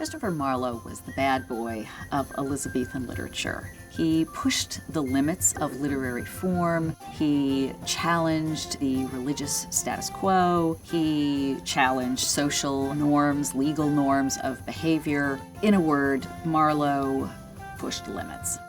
Christopher Marlowe was the bad boy of Elizabethan literature. He pushed the limits of literary form. He challenged the religious status quo. He challenged social norms, legal norms of behavior. In a word, Marlowe pushed limits.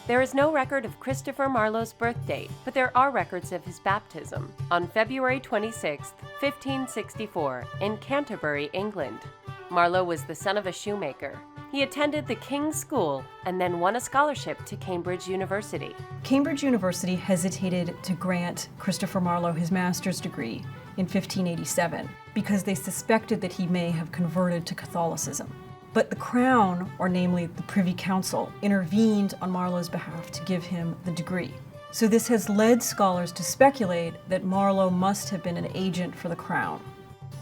There is no record of Christopher Marlowe's birth date, but there are records of his baptism on February 26, 1564, in Canterbury, England. Marlowe was the son of a shoemaker. He attended the King's School and then won a scholarship to Cambridge University. Cambridge University hesitated to grant Christopher Marlowe his master's degree in 1587 because they suspected that he may have converted to Catholicism. But the Crown, or namely the Privy Council, intervened on Marlowe's behalf to give him the degree. So this has led scholars to speculate that Marlowe must have been an agent for the Crown.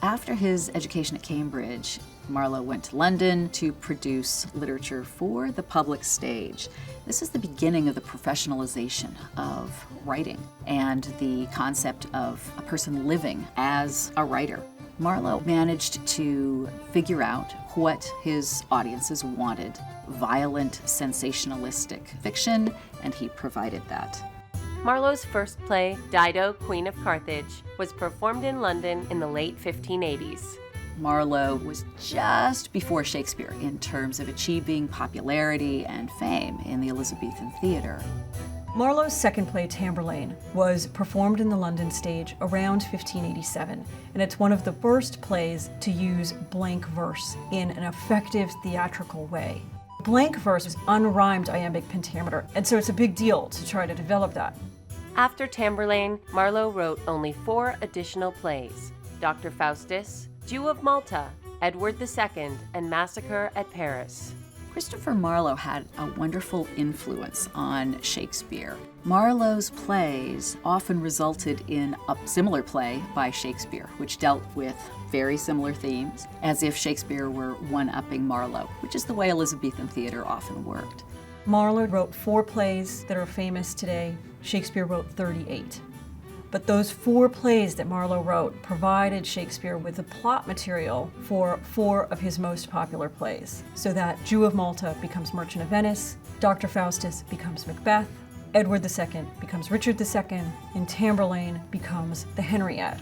After his education at Cambridge, Marlowe went to London to produce literature for the public stage. This is the beginning of the professionalization of writing and the concept of a person living as a writer. Marlowe managed to figure out what his audiences wanted: violent, sensationalistic fiction, and he provided that. Marlowe's first play, Dido, Queen of Carthage, was performed in London in the late 1580s. Marlowe was just before Shakespeare in terms of achieving popularity and fame in the Elizabethan theater. Marlowe's second play, Tamburlaine, was performed in the London stage around 1587, and it's one of the first plays to use blank verse in an effective theatrical way. Blank verse is unrhymed iambic pentameter, and so it's a big deal to try to develop that. After Tamburlaine, Marlowe wrote only 4 additional plays: Dr. Faustus, Jew of Malta, Edward II, and Massacre at Paris. Christopher Marlowe had a wonderful influence on Shakespeare. Marlowe's plays often resulted in a similar play by Shakespeare, which dealt with very similar themes, as if Shakespeare were one-upping Marlowe, which is the way Elizabethan theater often worked. Marlowe wrote 4 plays that are famous today. Shakespeare wrote 38. But those 4 plays that Marlowe wrote provided Shakespeare with the plot material for 4 of his most popular plays, so that Jew of Malta becomes Merchant of Venice, Dr. Faustus becomes Macbeth, Edward II becomes Richard II, and Tamburlaine becomes the Henriette.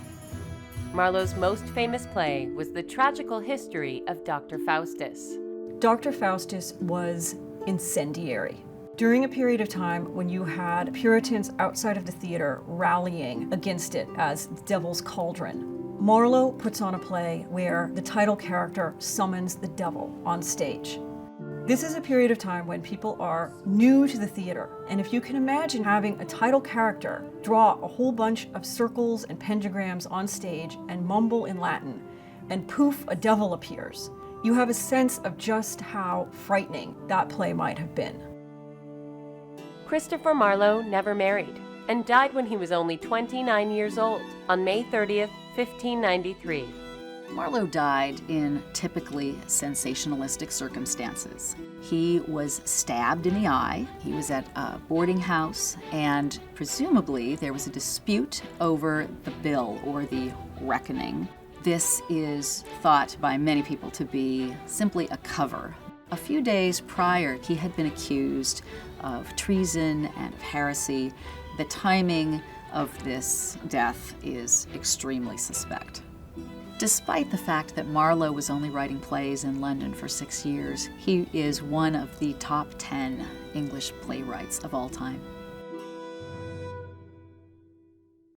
Marlowe's most famous play was The Tragical History of Dr. Faustus. Dr. Faustus was incendiary. During a period of time when you had Puritans outside of the theater rallying against it as the devil's cauldron, Marlowe puts on a play where the title character summons the devil on stage. This is a period of time when people are new to the theater, and if you can imagine having a title character draw a whole bunch of circles and pentagrams on stage and mumble in Latin, and poof, a devil appears, you have a sense of just how frightening that play might have been. Christopher Marlowe never married and died when he was only 29 years old on May 30th, 1593. Marlowe died in typically sensationalistic circumstances. He was stabbed in the eye, he was at a boarding house, and presumably there was a dispute over the bill or the reckoning. This is thought by many people to be simply a cover. A few days prior, he had been accused of treason and of heresy. The timing of this death is extremely suspect. Despite the fact that Marlowe was only writing plays in London for 6 years, he is one of the top 10 English playwrights of all time.